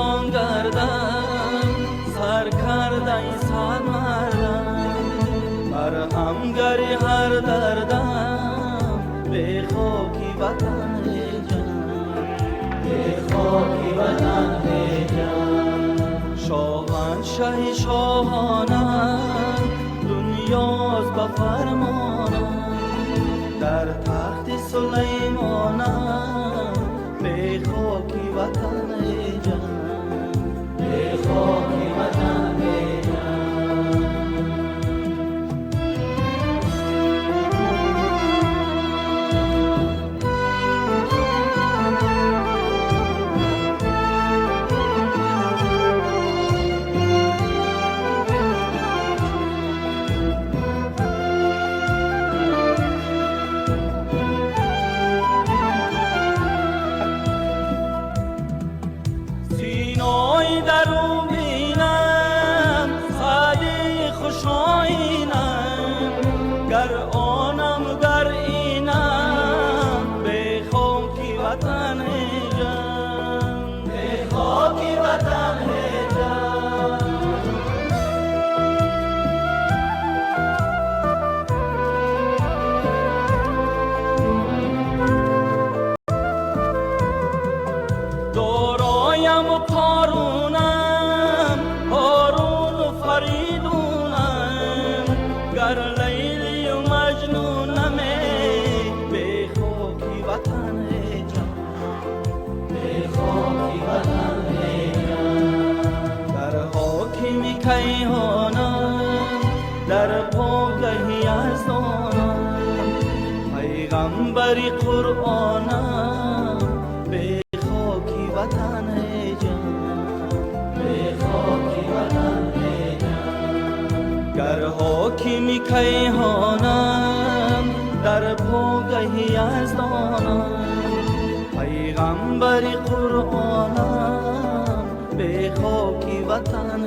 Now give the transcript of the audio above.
جان گردم سر کرده صد مردم بر همگری هر دردم به خاکی وطن جان به خاکی وطن جان شاهنشه شاهانم دنیاست به فرمانم در تخت سلیمانم به خاکی وطن جان به خاکی وطن جان سینای درو بینم سعدی خوشایینم گر آنم گر اینم به خاکی وطن جان به خاکی وطن جان دارایم و قارونم هارون و فریدونم گر لیلی و مجنونم به خاکی وطن جان به خاکی وطن جان در حاکمی کیهانم در پاگهی یزدانم پیغمبری قرآنم به خاکی وطن جان به خاکی وطن جان گر حاکمی کیهانم در پاگهی یزدانم پیغمبری قرآنم به خاکی وطن